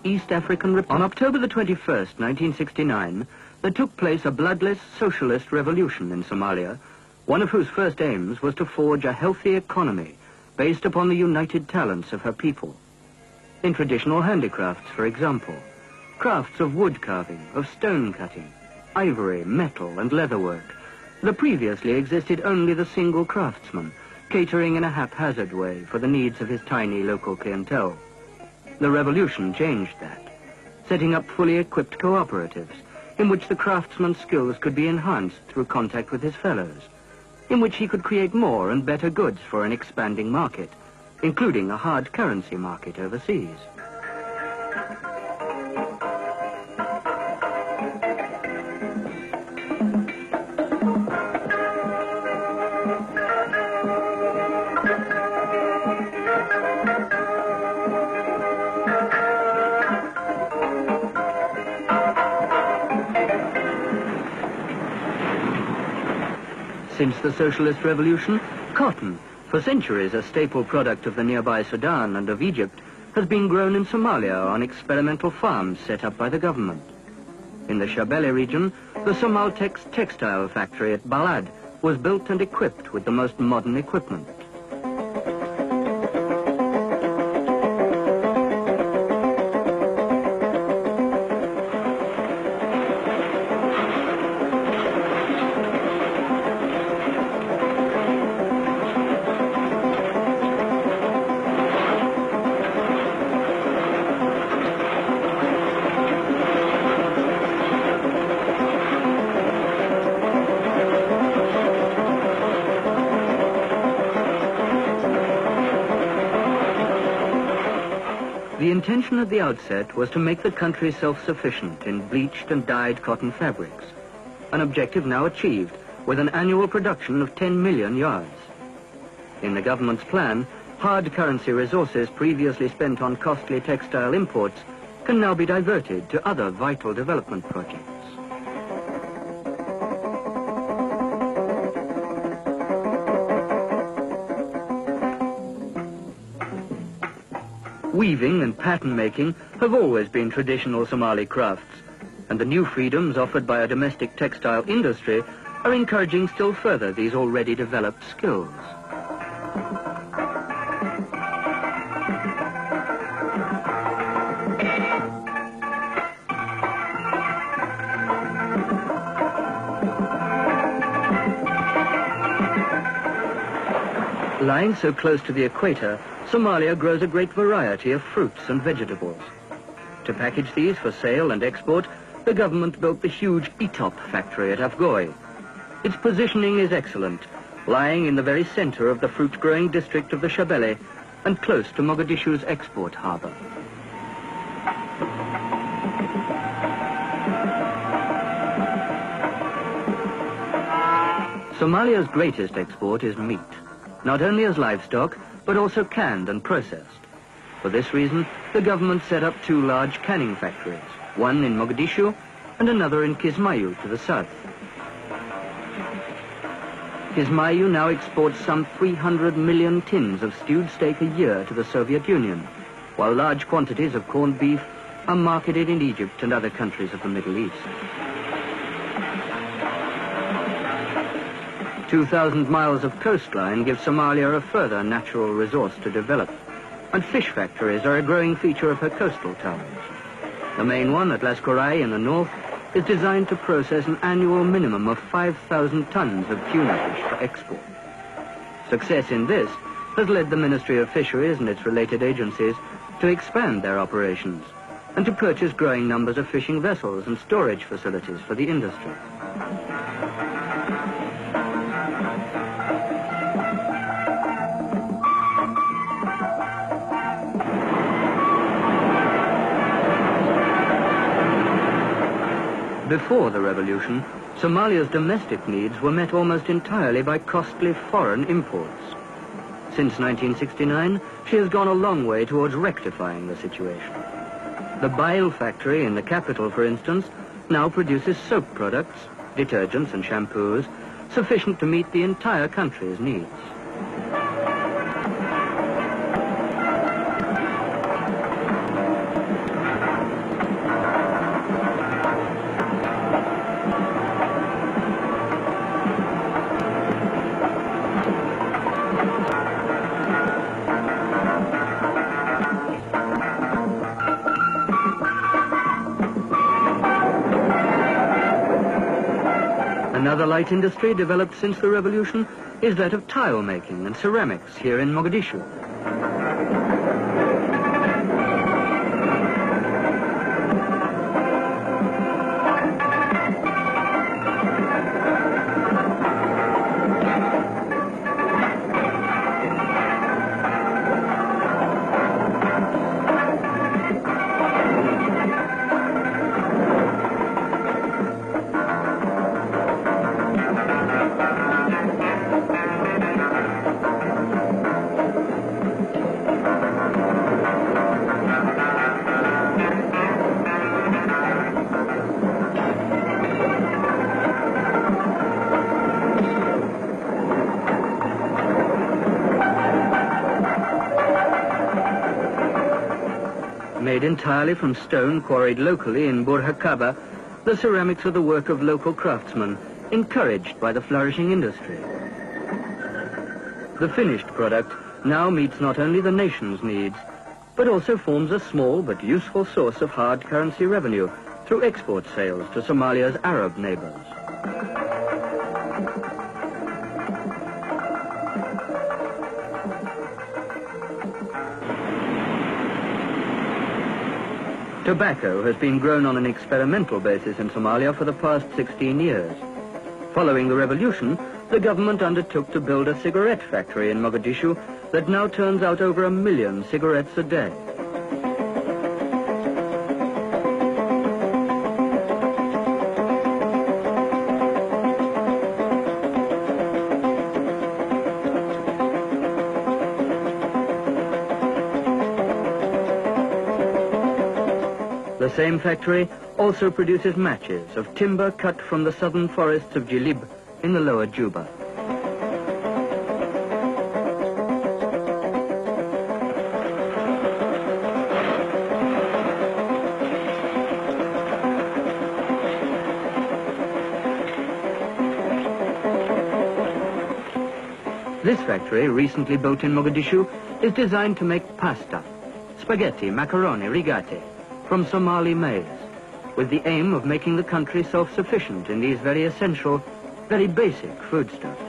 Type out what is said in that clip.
East African Republic. On October the 21st, 1969, there took place a bloodless socialist revolution in Somalia, one of whose first aims was to forge a healthy economy based upon the united talents of her people. In traditional handicrafts, for example, crafts of wood carving, of stone cutting, ivory, metal, and leatherwork, there previously existed only the single craftsman, catering in a haphazard way for the needs of his tiny local clientele. The revolution changed that, setting up fully equipped cooperatives, in which the craftsman's skills could be enhanced through contact with his fellows, in which he could create more and better goods for an expanding market, including a hard currency market overseas. Since the socialist revolution, cotton, for centuries a staple product of the nearby Sudan and of Egypt, has been grown in Somalia on experimental farms set up by the government. In the Shabelle region, the Somaltex textile factory at Balad was built and equipped with the most modern equipment. The intention at the outset was to make the country self-sufficient in bleached and dyed cotton fabrics, an objective now achieved with an annual production of 10 million yards. In the government's plan, hard currency resources previously spent on costly textile imports can now be diverted to other vital development projects. Weaving and pattern making have always been traditional Somali crafts, and the new freedoms offered by a domestic textile industry are encouraging still further these already developed skills. Lying so close to the equator, Somalia grows a great variety of fruits and vegetables. To package these for sale and export, the government built the huge Etop factory at Afgoy. Its positioning is excellent, lying in the very center of the fruit-growing district of the Shabelle and close to Mogadishu's export harbor. Somalia's greatest export is meat, not only as livestock, but also canned and processed. For this reason, the government set up two large canning factories, one in Mogadishu and another in Kismayu to the south. Kismayu now exports some 300 million tins of stewed steak a year to the Soviet Union, while large quantities of corned beef are marketed in Egypt and other countries of the Middle East. 2,000 miles of coastline give Somalia a further natural resource to develop, and fish factories are a growing feature of her coastal towns. The main one at Las Korai in the north is designed to process an annual minimum of 5,000 tons of tuna fish for export. Success in this has led the Ministry of Fisheries and its related agencies to expand their operations and to purchase growing numbers of fishing vessels and storage facilities for the industry. Before the revolution, Somalia's domestic needs were met almost entirely by costly foreign imports. Since 1969, she has gone a long way towards rectifying the situation. The Bail factory in the capital, for instance, now produces soap products, detergents and shampoos, sufficient to meet the entire country's needs. Another light industry developed since the revolution is that of tile making and ceramics here in Mogadishu. Made entirely from stone quarried locally in Burhakaba, the ceramics are the work of local craftsmen, encouraged by the flourishing industry. The finished product now meets not only the nation's needs, but also forms a small but useful source of hard currency revenue through export sales to Somalia's Arab neighbors. Tobacco has been grown on an experimental basis in Somalia for the past 16 years. Following the revolution, the government undertook to build a cigarette factory in Mogadishu that now turns out over 1 million cigarettes a day. The same factory also produces matches of timber cut from the southern forests of Jilib in the lower Juba. This factory, recently built in Mogadishu, is designed to make pasta, spaghetti, macaroni, rigate, from Somali maize, with the aim of making the country self-sufficient in these very essential, very basic foodstuffs.